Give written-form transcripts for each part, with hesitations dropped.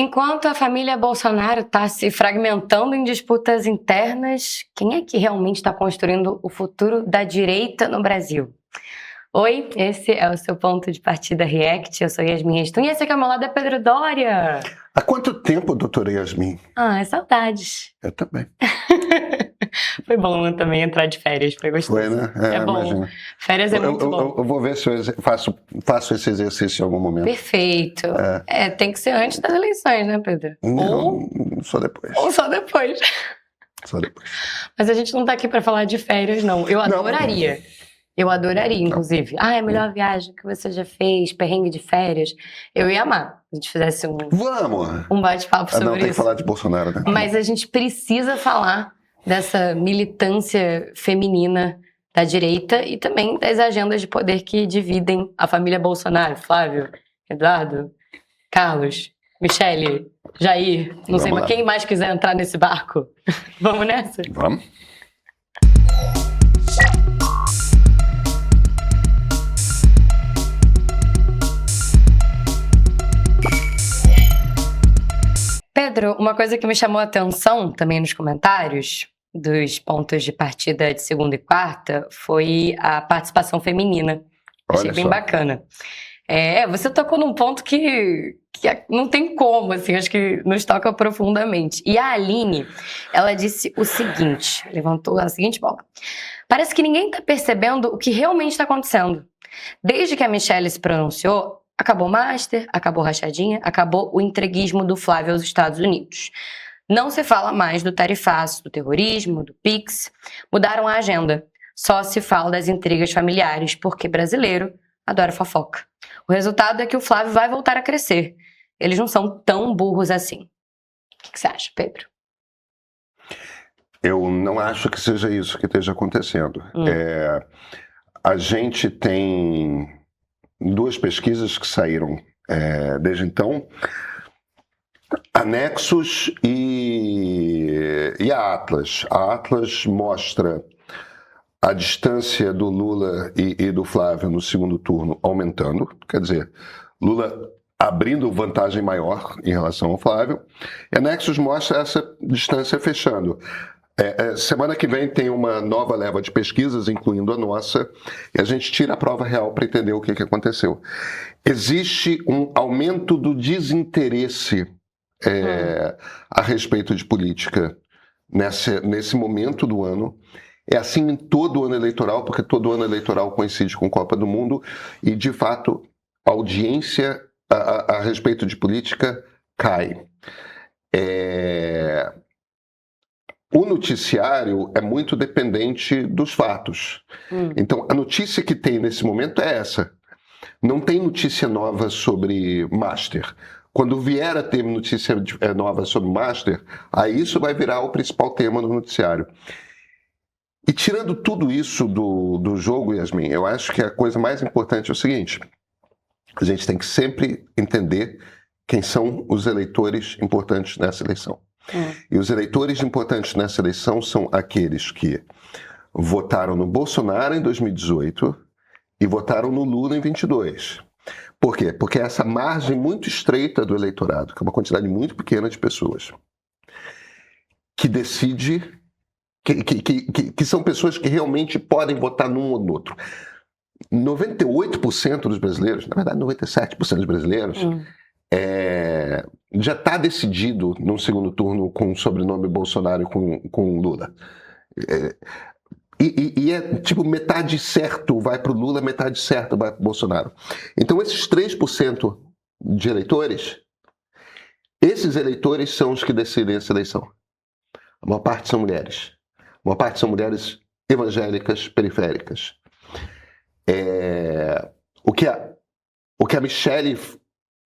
Enquanto a família Bolsonaro está se fragmentando em disputas internas, quem é que realmente está construindo o futuro da direita no Brasil? Oi, esse é o seu Ponto de Partida React, eu sou Yasmin Restum e esse aqui ao meu lado é Pedro Doria. Há quanto tempo, doutora Yasmin? É saudades. Eu também. Foi bom também entrar de férias, foi gostoso. Foi, né? É bom. Imagina. Férias é muito bom. Eu vou ver se eu faço esse exercício em algum momento. Perfeito. Tem que ser antes das eleições, né, Pedro? Não, só depois. Ou só depois. Só depois. Mas a gente não tá aqui pra falar de férias, não. Eu adoraria. Eu adoraria, inclusive. É a melhor viagem que você já fez, perrengue de férias. Eu ia amar se a gente fizesse um bate-papo sobre isso. Não, tem que falar de Bolsonaro, né? Mas a gente precisa falar dessa militância feminina da direita e também das agendas de poder que dividem a família Bolsonaro. Flávio, Eduardo, Carlos, Michele, Jair, não sei, mas quem mais quiser entrar nesse barco, vamos nessa? Vamos. Pedro, uma coisa que me chamou a atenção também nos comentários dos pontos de partida de segunda e quarta foi a participação feminina. Achei bem bacana. Você tocou num ponto que não tem como, assim, acho que nos toca profundamente. E a Aline, ela disse o seguinte, levantou a seguinte bola. Parece que ninguém está percebendo o que realmente está acontecendo. Desde que a Michele se pronunciou, acabou o Master, acabou rachadinha, acabou o entreguismo do Flávio aos Estados Unidos. Não se fala mais do tarifaço, do terrorismo, do PIX. Mudaram a agenda. Só se fala das intrigas familiares, porque brasileiro adora fofoca. O resultado é que o Flávio vai voltar a crescer. Eles não são tão burros assim. O que você acha, Pedro? Eu não acho que seja isso que esteja acontecendo. A gente tem duas pesquisas que saíram desde então, a Nexus e a Atlas. A Atlas mostra a distância do Lula e do Flávio no segundo turno aumentando, quer dizer, Lula abrindo vantagem maior em relação ao Flávio, e a Nexus mostra essa distância fechando. Semana que vem tem uma nova leva de pesquisas, incluindo a nossa, e a gente tira a prova real para entender o que aconteceu. Existe um aumento do desinteresse a respeito de política nesse momento do ano. É assim em todo ano eleitoral, porque todo ano eleitoral coincide com Copa do Mundo, e de fato a audiência a respeito de política cai. O noticiário é muito dependente dos fatos. Então, a notícia que tem nesse momento é essa. Não tem notícia nova sobre Master. Quando vier a ter notícia nova sobre Master, aí isso vai virar o principal tema do noticiário. E tirando tudo isso do jogo, Yasmin, eu acho que a coisa mais importante é o seguinte. A gente tem que sempre entender quem são os eleitores importantes nessa eleição. E os eleitores importantes nessa eleição são aqueles que votaram no Bolsonaro em 2018 e votaram no Lula em 2022. Por quê? Porque essa margem muito estreita do eleitorado, que é uma quantidade muito pequena de pessoas, que decide, que são pessoas que realmente podem votar num ou no outro. 98% dos brasileiros, na verdade 97% dos brasileiros, já está decidido no segundo turno com o sobrenome Bolsonaro e com Lula. E é tipo metade certo vai para o Lula, metade certo vai para o Bolsonaro. Então esses 3% de eleitores, esses eleitores são os que decidem essa eleição. A maior parte são mulheres. A maior parte são mulheres evangélicas periféricas. O que a Michele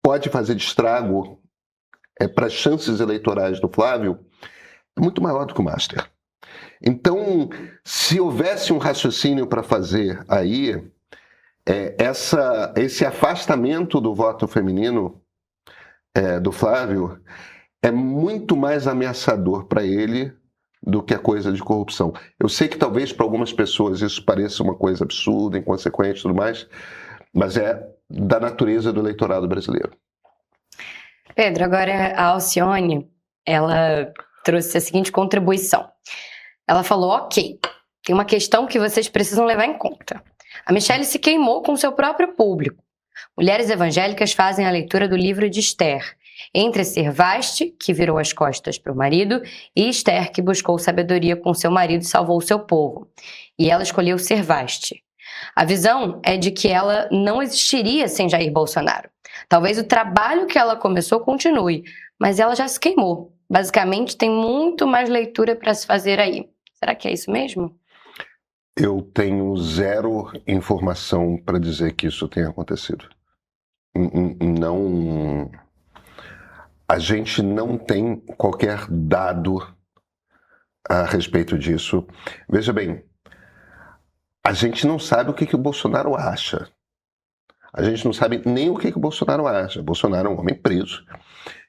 pode fazer de estrago para as chances eleitorais do Flávio é muito maior do que o Master. Então, se houvesse um raciocínio para fazer aí, esse afastamento do voto feminino do Flávio é muito mais ameaçador para ele do que a coisa de corrupção. Eu sei que talvez para algumas pessoas isso pareça uma coisa absurda, inconsequente e tudo mais, mas é da natureza do eleitorado brasileiro. Pedro, agora a Alcione, ela trouxe a seguinte contribuição. Ela falou, ok, tem uma questão que vocês precisam levar em conta. A Michelle se queimou com seu próprio público. Mulheres evangélicas fazem a leitura do livro de Esther, entre ser Vaste, que virou as costas para o marido, e Esther, que buscou sabedoria com seu marido e salvou o seu povo. E ela escolheu ser Vaste. A visão é de que ela não existiria sem Jair Bolsonaro. Talvez o trabalho que ela começou continue, mas ela já se queimou. Basicamente, tem muito mais leitura para se fazer aí. Será que é isso mesmo? Eu tenho zero informação para dizer que isso tenha acontecido. Não. A gente não tem qualquer dado a respeito disso. Veja bem, a gente não sabe o que o Bolsonaro acha. A gente não sabe nem o que o Bolsonaro acha. Bolsonaro é um homem preso,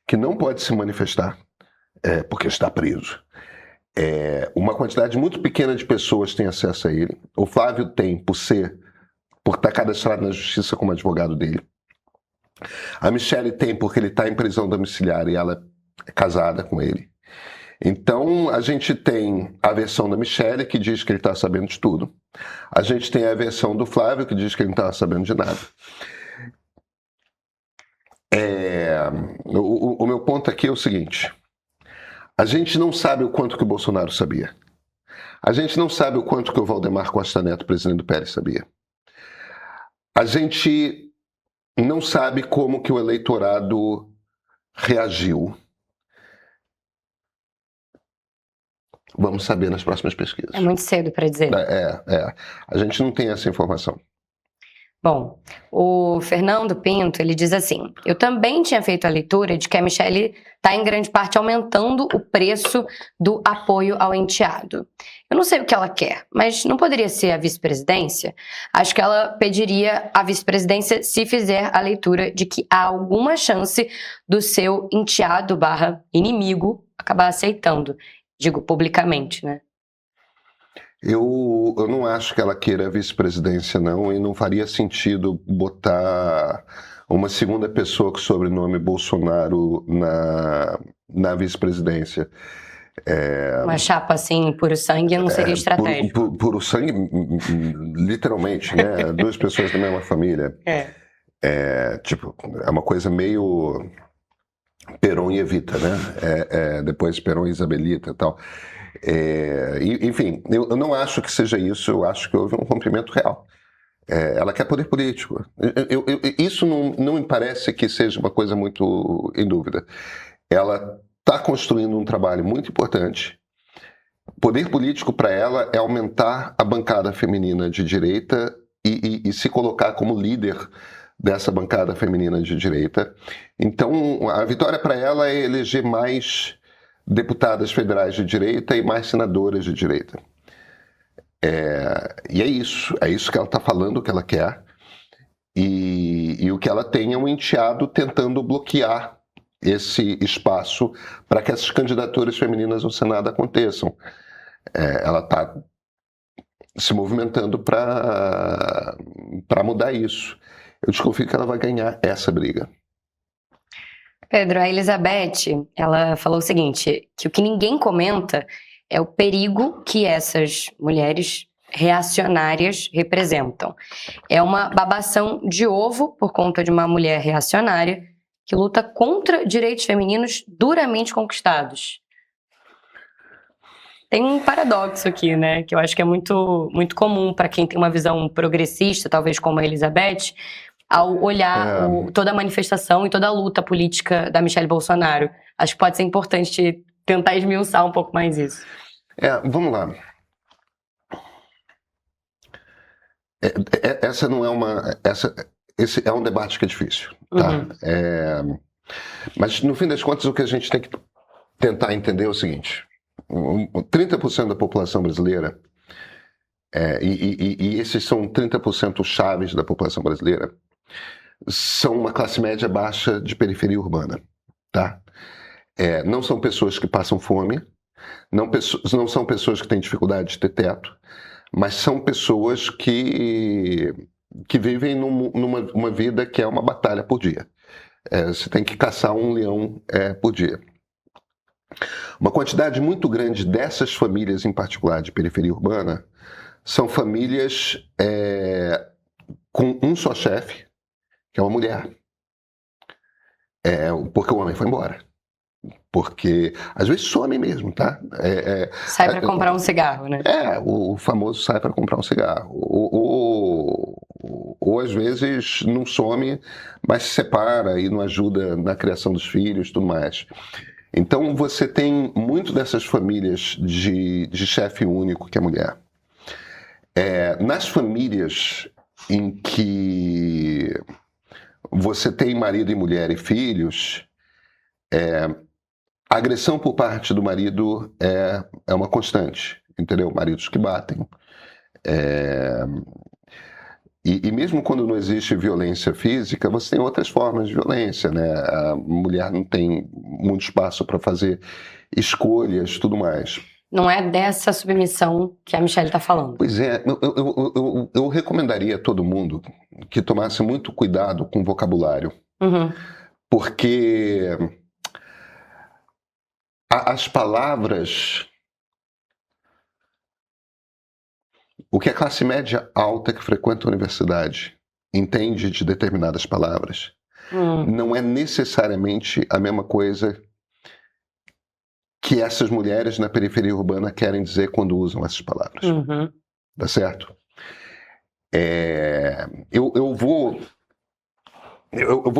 que não pode se manifestar porque está preso. Uma quantidade muito pequena de pessoas tem acesso a ele. O Flávio tem, por estar cadastrado na justiça como advogado dele. A Michelle tem, porque ele está em prisão domiciliar e ela é casada com ele. Então, a gente tem a versão da Michelle, que diz que ele está sabendo de tudo. A gente tem a versão do Flávio, que diz que ele não está sabendo de nada. O meu ponto aqui é o seguinte. A gente não sabe o quanto que o Bolsonaro sabia. A gente não sabe o quanto que o Valdemar Costa Neto, presidente do PL, sabia. A gente não sabe como que o eleitorado reagiu. Vamos saber nas próximas pesquisas. É muito cedo para dizer. A gente não tem essa informação. Bom, o Fernando Pinto, ele diz assim, eu também tinha feito a leitura de que a Michelle está em grande parte aumentando o preço do apoio ao enteado. Eu não sei o que ela quer, mas não poderia ser a vice-presidência? Acho que ela pediria a vice-presidência se fizer a leitura de que há alguma chance do seu enteado / inimigo acabar aceitando. Digo publicamente, né? Eu não acho que ela queira a vice-presidência, não, e não faria sentido botar uma segunda pessoa com sobrenome Bolsonaro na vice-presidência. Uma chapa assim, puro sangue, não seria estratégico. Puro sangue, literalmente, né? Duas pessoas da mesma família. É uma coisa meio Perón e Evita, né? Depois Perón e Isabelita e tal. Enfim, eu não acho que seja isso, eu acho que houve um rompimento real. Ela quer poder político. Isso não me parece que seja uma coisa muito em dúvida. Ela está construindo um trabalho muito importante. Poder político para ela é aumentar a bancada feminina de direita e se colocar como líder dessa bancada feminina de direita. Então, a vitória para ela é eleger mais deputadas federais de direita e mais senadoras de direita. E é isso que ela está falando que ela quer. E o que ela tem é um enteado tentando bloquear esse espaço para que essas candidaturas femininas ao Senado aconteçam. Ela está se movimentando para mudar isso. Eu desconfio que ela vai ganhar essa briga. Pedro, a Elizabeth, ela falou o seguinte, que o que ninguém comenta é o perigo que essas mulheres reacionárias representam. É uma babação de ovo por conta de uma mulher reacionária que luta contra direitos femininos duramente conquistados. Tem um paradoxo aqui, né, que eu acho que é muito, muito comum para quem tem uma visão progressista, talvez como a Elizabeth, ao olhar toda a manifestação e toda a luta política da Michelle Bolsonaro. Acho que pode ser importante tentar esmiuçar um pouco mais isso. Vamos lá. Esse é um debate que é difícil, tá? Uhum. Mas, no fim das contas, o que a gente tem que tentar entender é o seguinte. 30% da população brasileira, e esses são 30% chaves da população brasileira, são uma classe média baixa de periferia urbana, tá? Não são pessoas que passam fome, não são pessoas que têm dificuldade de ter teto, mas são pessoas que vivem numa vida que é uma batalha por dia. Você tem que caçar um leão por dia. Uma quantidade muito grande dessas famílias, em particular de periferia urbana, são famílias com um só chefe, que é uma mulher. Porque o homem foi embora. Porque, às vezes, some mesmo, tá? Sai para comprar um cigarro, né? O famoso sai para comprar um cigarro. Ou, às vezes, não some, mas se separa e não ajuda na criação dos filhos e tudo mais. Então, você tem muito dessas famílias de chefe único, que é mulher. Nas famílias em que você tem marido e mulher e filhos, a agressão por parte do marido é uma constante, entendeu? Maridos que batem. E mesmo quando não existe violência física, você tem outras formas de violência, né? A mulher não tem muito espaço para fazer escolhas, tudo mais. Não é dessa submissão que a Michelle está falando. Pois é, eu recomendaria a todo mundo que tomasse muito cuidado com o vocabulário. Uhum. Porque as palavras... O que a classe média alta que frequenta a universidade entende de determinadas palavras não é necessariamente a mesma coisa que essas mulheres na periferia urbana querem dizer quando usam essas palavras. Uhum. Tá certo? Eu vou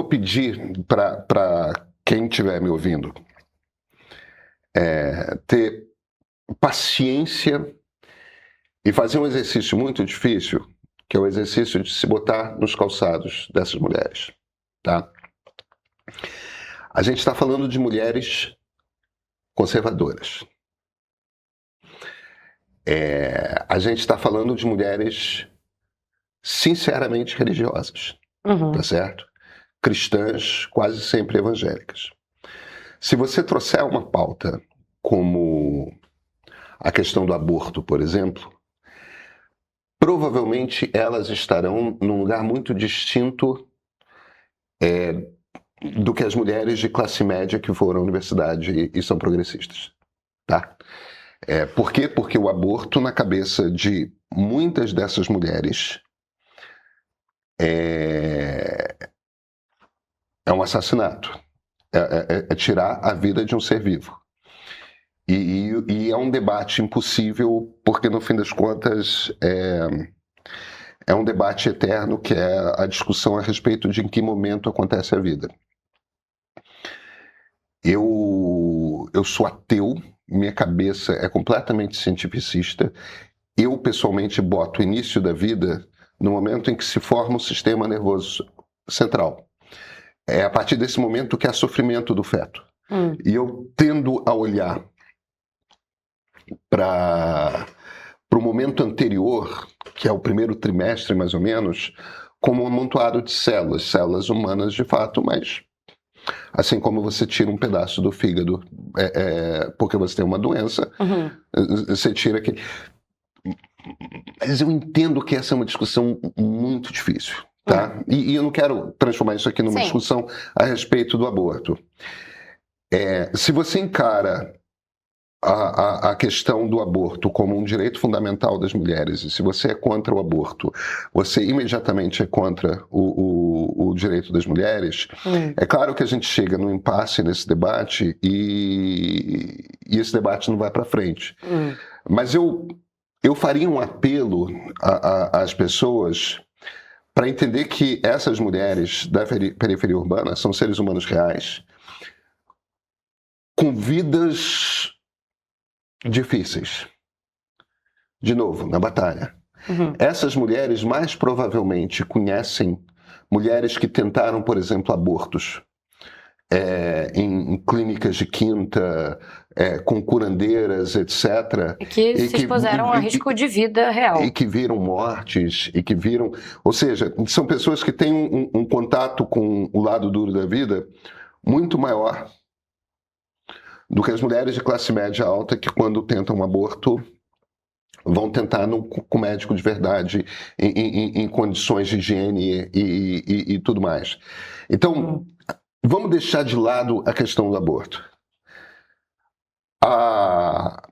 pedir para quem estiver me ouvindo ter paciência e fazer um exercício muito difícil, que é o exercício de se botar nos calçados dessas mulheres, tá? A gente está falando de mulheres conservadoras. A gente está falando de mulheres sinceramente religiosas, tá certo? Cristãs, quase sempre evangélicas. Se você trouxer uma pauta como a questão do aborto, por exemplo, provavelmente elas estarão num lugar muito distinto do que as mulheres de classe média que foram à universidade e são progressistas, tá? Por quê? Porque o aborto, na cabeça de muitas dessas mulheres, é um assassinato. É tirar a vida de um ser vivo. E é um debate impossível, porque, no fim das contas, é um debate eterno, que é a discussão a respeito de em que momento acontece a vida. Eu sou ateu, minha cabeça é completamente cientificista. Eu, pessoalmente, boto o início da vida no momento em que se forma o sistema nervoso central. É a partir desse momento que há sofrimento do feto. E eu tendo a olhar para o momento anterior, que é o primeiro trimestre, mais ou menos, como um amontoado de células humanas de fato, mas assim como você tira um pedaço do fígado porque você tem uma doença, você tira aquele... Mas eu entendo que essa é uma discussão muito difícil, tá? E eu não quero transformar isso aqui numa discussão a respeito do aborto. Se você encara a questão do aborto como um direito fundamental das mulheres, e se você é contra o aborto, você imediatamente é contra o direito das mulheres, é claro que a gente chega num impasse nesse debate e esse debate não vai para frente. Mas eu faria um apelo às pessoas para entender que essas mulheres da periferia urbana são seres humanos reais, com vidas difíceis. De novo, na batalha. Essas mulheres mais provavelmente conhecem mulheres que tentaram, por exemplo, abortos em clínicas de quinta, com curandeiras, etc. E que se expuseram a risco de vida real. E que viram mortes, e que viram... Ou seja, são pessoas que têm um contato com o lado duro da vida muito maior do que as mulheres de classe média alta, que quando tentam um aborto vão tentar com médico de verdade, em condições de higiene e tudo mais. Então, vamos deixar de lado a questão do aborto. A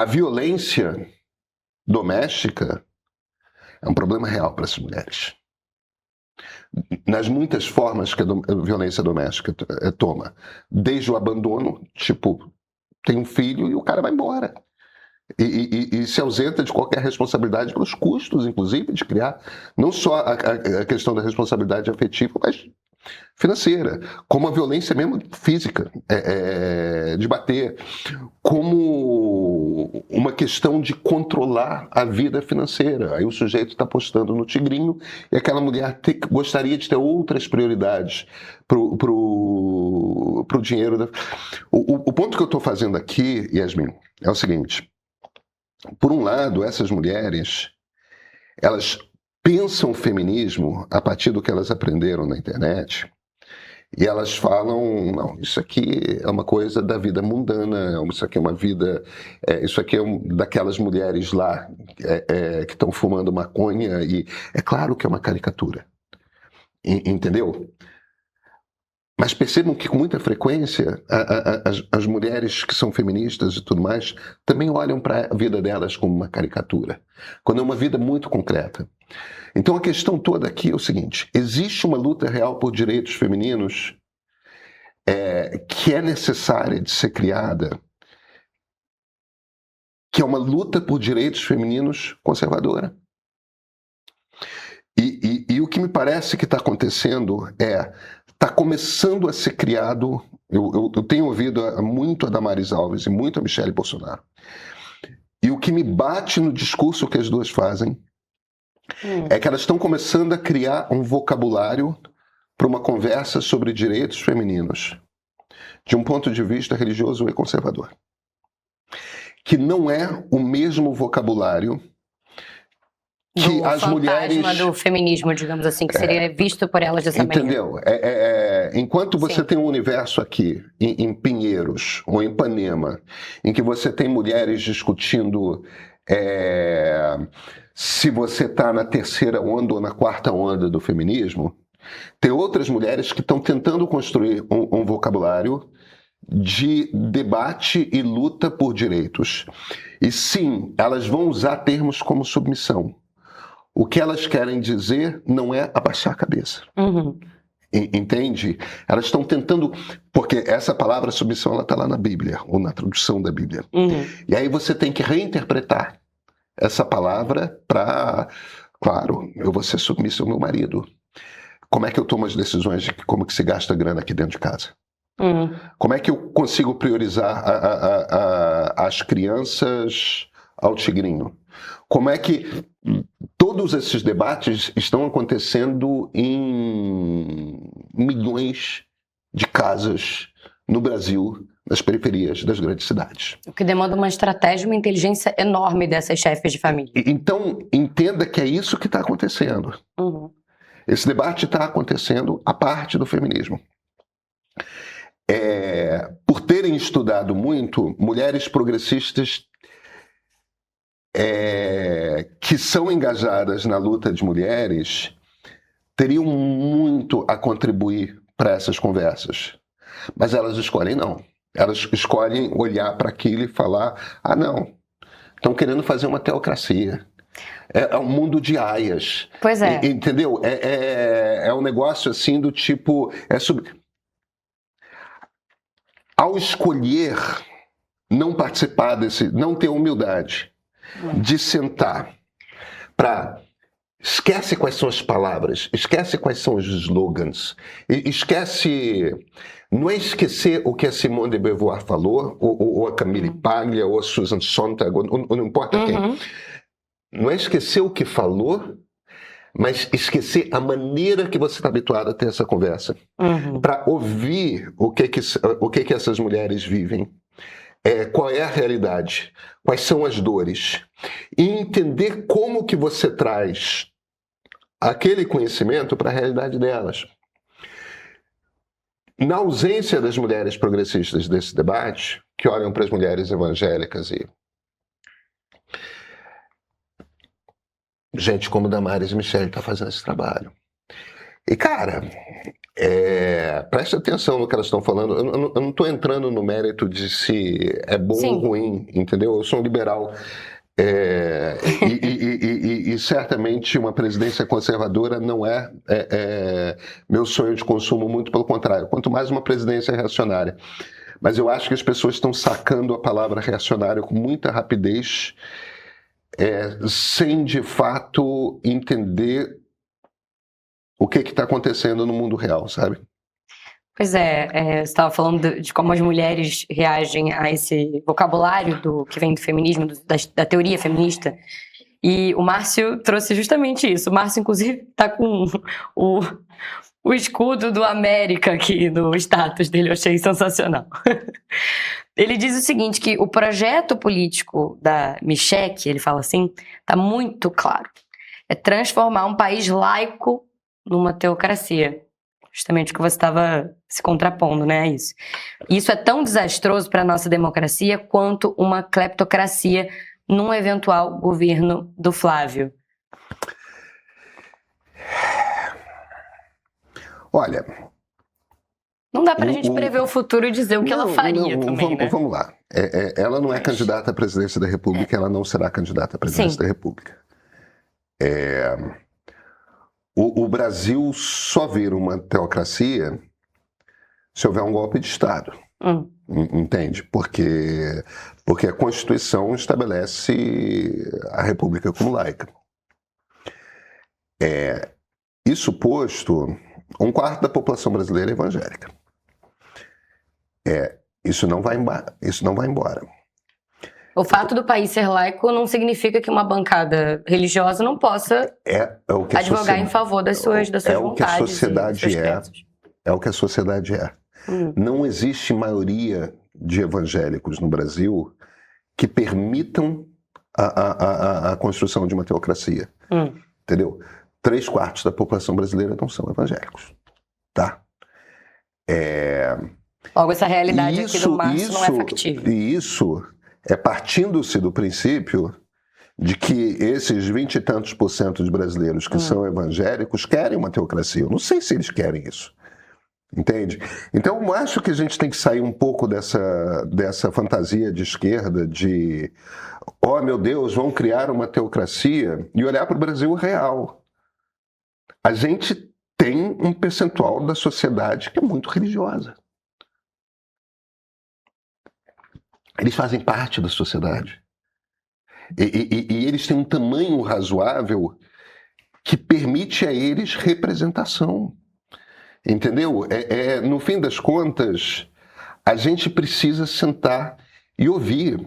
violência doméstica é um problema real para essas mulheres. Nas muitas formas que a violência doméstica toma. Desde o abandono, tipo, tem um filho e o cara vai embora. E se ausenta de qualquer responsabilidade pelos custos, inclusive, de criar não só a questão da responsabilidade afetiva, mas financeira, como a violência mesmo física, de bater, como uma questão de controlar a vida financeira. Aí o sujeito está apostando no tigrinho e aquela mulher gostaria de ter outras prioridades pro dinheiro. O ponto que eu estou fazendo aqui, Yasmin, é o seguinte. Por um lado, essas mulheres, elas pensam o feminismo a partir do que elas aprenderam na internet e elas falam, não, isso aqui é uma coisa da vida mundana, isso aqui é uma vida, isso aqui é daquelas mulheres lá que estão fumando maconha e é claro que é uma caricatura, entendeu? Mas percebam que com muita frequência as mulheres que são feministas e tudo mais também olham para a vida delas como uma caricatura, quando é uma vida muito concreta. Então a questão toda aqui é o seguinte, existe uma luta real por direitos femininos que é necessária de ser criada, que é uma luta por direitos femininos conservadora. E o que me parece que está acontecendo está começando a ser criado, eu tenho ouvido muito a Damares Alves e muito a Michelle Bolsonaro, e o que me bate no discurso que as duas fazem é que elas estão começando a criar um vocabulário para uma conversa sobre direitos femininos, de um ponto de vista religioso e conservador, que não é o mesmo vocabulário que as mulheres... do feminismo, digamos assim, que seria visto por elas dessa maneira. Entendeu? Enquanto você tem um universo aqui, em Pinheiros, ou em Ipanema, em que você tem mulheres discutindo se você está na terceira onda ou na quarta onda do feminismo, tem outras mulheres que estão tentando construir um vocabulário de debate e luta por direitos. E sim, elas vão usar termos como submissão. O que elas querem dizer não é abaixar a cabeça. Uhum. Entende? Elas estão tentando... Porque essa palavra submissão está lá na Bíblia, ou na tradução da Bíblia. Uhum. E aí você tem que reinterpretar essa palavra para... Claro, eu vou ser submissa ao meu marido. Como é que eu tomo as decisões de como que se gasta grana aqui dentro de casa? Uhum. Como é que eu consigo priorizar as crianças ao tigrinho? Como é que todos esses debates estão acontecendo em milhões de casas no Brasil, nas periferias das grandes cidades? O que demanda uma estratégia, uma inteligência enorme dessas chefes de família. Então, entenda que é isso que está acontecendo. Uhum. Esse debate está acontecendo à parte do feminismo. Por terem estudado muito, mulheres progressistas que são engajadas na luta de mulheres teriam muito a contribuir para essas conversas. Mas elas escolhem não. Elas escolhem olhar para aquilo e falar, não, estão querendo fazer uma teocracia. É um mundo de aias. Pois é. Entendeu? É um negócio assim do tipo... Ao escolher não participar não ter humildade de sentar para... Esquece quais são as palavras, esquece quais são os slogans, esquece... Não é esquecer o que a Simone de Beauvoir falou, ou a Camille Paglia, ou a Susan Sontag, ou não importa quem. Não é esquecer o que falou, mas esquecer a maneira que você está habituado a ter essa conversa. Para ouvir o que essas mulheres vivem, qual é a realidade, quais são as dores, e entender como que você traz aquele conhecimento para a realidade delas. Na ausência das mulheres progressistas desse debate, que olham para as mulheres evangélicas e... Gente como Damares e Michelle está fazendo esse trabalho. E, cara, preste atenção no que elas estão falando. Eu não estou entrando no mérito de se é bom Sim. ou ruim, entendeu? Eu sou um liberal. E certamente uma presidência conservadora não é meu sonho de consumo, muito pelo contrário. Quanto mais uma presidência reacionária. Mas eu acho que as pessoas estão sacando a palavra reacionário com muita rapidez, sem de fato entender o que está acontecendo no mundo real, sabe? Pois você estava falando de como as mulheres reagem a esse vocabulário que vem do feminismo, da teoria feminista, e o Márcio trouxe justamente isso. O Márcio, inclusive, está com o escudo do América aqui no status dele, eu achei sensacional. Ele diz o seguinte, que o projeto político da Michelle, ele fala assim, está muito claro. É transformar um país laico numa teocracia. Justamente o que você estava se contrapondo, né, a isso. Isso é tão desastroso para a nossa democracia quanto uma cleptocracia num eventual governo do Flávio. Olha... Não dá pra gente prever o futuro e dizer o que ela faria também, né? Vamos lá. Ela não é candidata à presidência da República, ela não será candidata à presidência da República. O Brasil só vira uma teocracia se houver um golpe de Estado. Entende? Porque a Constituição estabelece a República como laica. Isso posto, 1/4 da população brasileira é evangélica. Isso não vai embora. O fato do país ser laico não significa que uma bancada religiosa não possa advogar em favor das suas vontades. O que a sociedade é o que a sociedade é. Não existe maioria de evangélicos no Brasil que permitam a construção de uma teocracia. Entendeu? 3/4 da população brasileira não são evangélicos. Tá? Logo, essa realidade aqui do Márcio não é factível. E isso é partindo-se do princípio de que esses 20 e tantos % de brasileiros que são evangélicos querem uma teocracia. Eu não sei se eles querem isso. Entende? Então, eu acho que a gente tem que sair um pouco dessa fantasia de esquerda de meu Deus, vão criar uma teocracia, e olhar para o Brasil real. A gente tem um percentual da sociedade que é muito religiosa. Eles fazem parte da sociedade. E eles têm um tamanho razoável que permite a eles representação. Entendeu? No fim das contas, a gente precisa sentar e ouvir.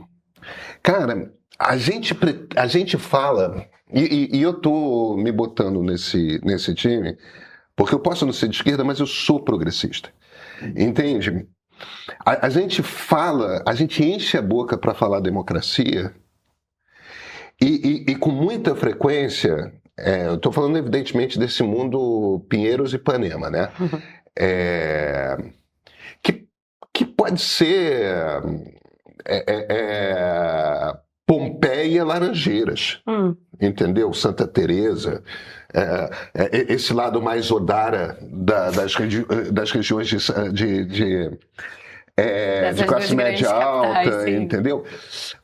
Cara, a gente fala, e eu tô me botando nesse time, porque eu posso não ser de esquerda, mas eu sou progressista. Entende? A gente fala, a gente enche a boca para falar democracia e com muita frequência, eu estou falando evidentemente desse mundo Pinheiros e Ipanema, né? Que pode ser Pompeia e Laranjeiras, entendeu? Santa Teresa, esse lado mais Odara das regiões de classe média alta, capitais, entendeu?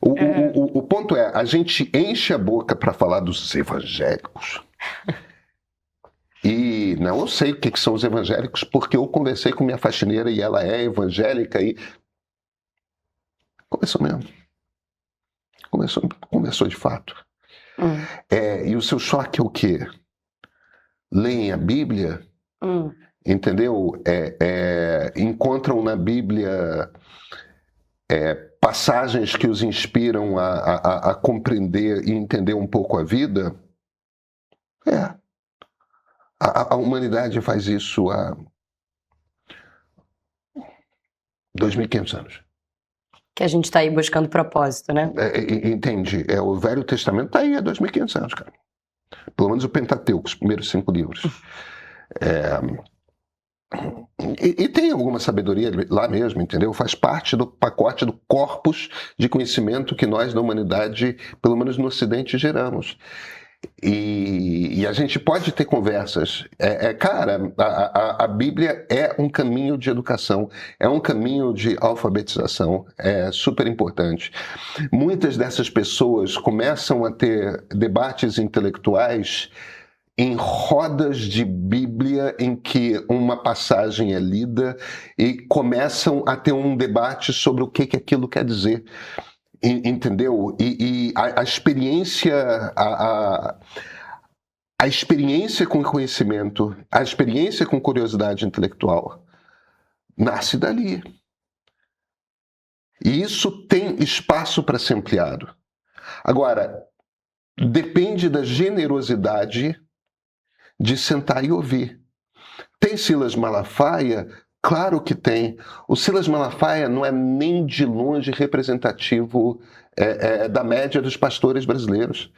O ponto é, a gente enche a boca para falar dos evangélicos. E não, eu sei o que são os evangélicos, porque eu conversei com minha faxineira e ela é evangélica e... Começou mesmo. Começou de fato. E o seu choque é o quê? Leem a Bíblia, entendeu? Encontram na Bíblia passagens que os inspiram a compreender e entender um pouco a vida. A humanidade faz isso há 2.500 anos. Que a gente está aí buscando propósito, né? Entende? O Velho Testamento está aí há 2.500 anos, cara. Pelo menos o Pentateuco, os primeiros 5 livros. E tem alguma sabedoria lá mesmo, entendeu? Faz parte do pacote do corpus de conhecimento que nós, da humanidade, pelo menos no Ocidente, geramos. E a gente pode ter conversas. Cara, a Bíblia é um caminho de educação, é um caminho de alfabetização, é super importante. Muitas dessas pessoas começam a ter debates intelectuais em rodas de Bíblia em que uma passagem é lida e começam a ter um debate sobre o que aquilo quer dizer. Entendeu? E a experiência, a experiência com conhecimento, a experiência com curiosidade intelectual nasce dali. E isso tem espaço para ser ampliado. Agora, depende da generosidade de sentar e ouvir. Tem Silas Malafaia? Claro que tem. O Silas Malafaia não é nem de longe representativo da média dos pastores brasileiros.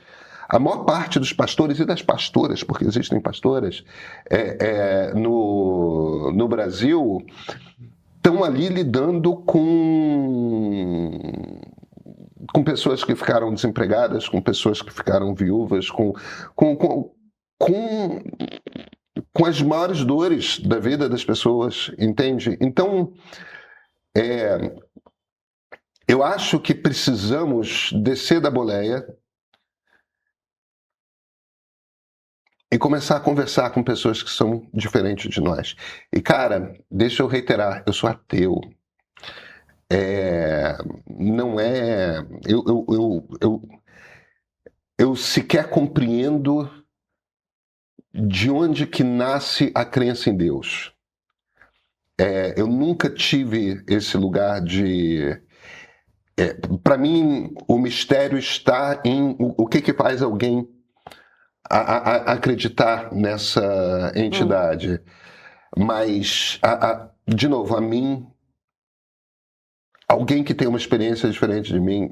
A maior parte dos pastores e das pastoras, porque existem pastoras, no Brasil, estão ali lidando com pessoas que ficaram desempregadas, com pessoas que ficaram viúvas, com as maiores dores da vida das pessoas, entende? Então, eu acho que precisamos descer da boleia e começar a conversar com pessoas que são diferentes de nós. E, cara, deixa eu reiterar, eu sou ateu. Não é... Eu sequer compreendo de onde que nasce a crença em Deus. Eu nunca tive esse lugar de... Para mim, o mistério está em o que faz alguém acreditar nessa entidade. Mas, de novo, a mim, alguém que tem uma experiência diferente de mim,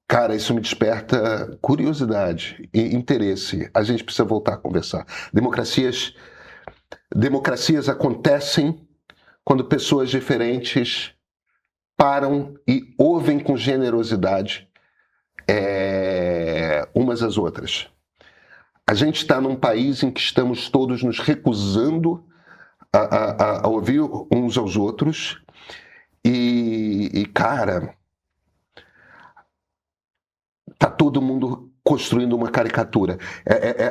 cara, isso me desperta curiosidade e interesse. A gente precisa voltar a conversar. Democracias acontecem quando pessoas diferentes param e ouvem com generosidade umas às outras. A gente está num país em que estamos todos nos recusando a ouvir uns aos outros e cara... Está todo mundo construindo uma caricatura.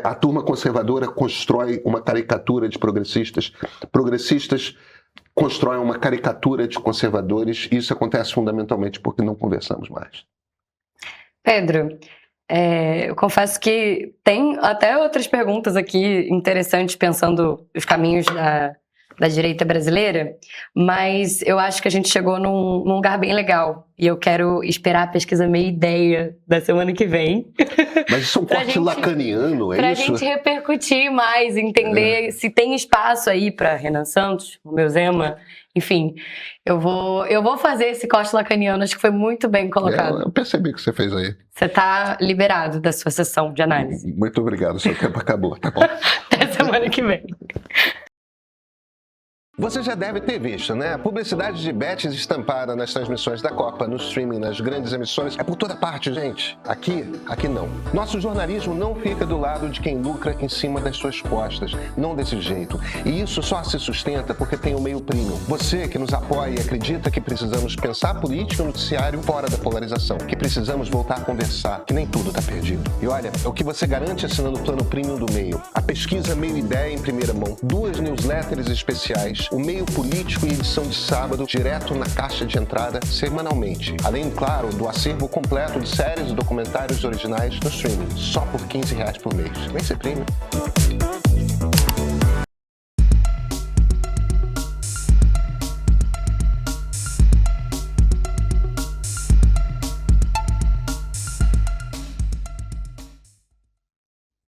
A turma conservadora constrói uma caricatura de progressistas. Progressistas constroem uma caricatura de conservadores. E isso acontece fundamentalmente porque não conversamos mais. Pedro, eu confesso que tem até outras perguntas aqui interessantes pensando os caminhos da direita brasileira, mas eu acho que a gente chegou num lugar bem legal. E eu quero esperar a pesquisa Meia Ideia da semana que vem. Mas isso é um corte lacaniano, é pra isso? Pra gente repercutir mais, entender se tem espaço aí para Renan Santos, o meu Zema. Enfim, eu vou fazer esse corte lacaniano, acho que foi muito bem colocado. Eu percebi que você fez aí. Você tá liberado da sua sessão de análise. Muito obrigado, seu tempo acabou, tá bom? Até semana que vem. Você já deve ter visto, né? A publicidade de bets estampada nas transmissões da Copa, no streaming, nas grandes emissões. É por toda parte, gente. Aqui não. Nosso jornalismo não fica do lado de quem lucra em cima das suas costas. Não desse jeito. E isso só se sustenta porque tem o meio premium. Você que nos apoia e acredita que precisamos pensar política e noticiário fora da polarização. Que precisamos voltar a conversar, que nem tudo tá perdido. E olha, é o que você garante assinando o plano premium do Meio. A pesquisa Meio Ideia em primeira mão. 2 newsletters especiais. O Meio Político e edição de sábado, direto na caixa de entrada, semanalmente. Além, claro, do acervo completo de séries e documentários originais no streaming, só por R$15 por mês. Vem ser premium.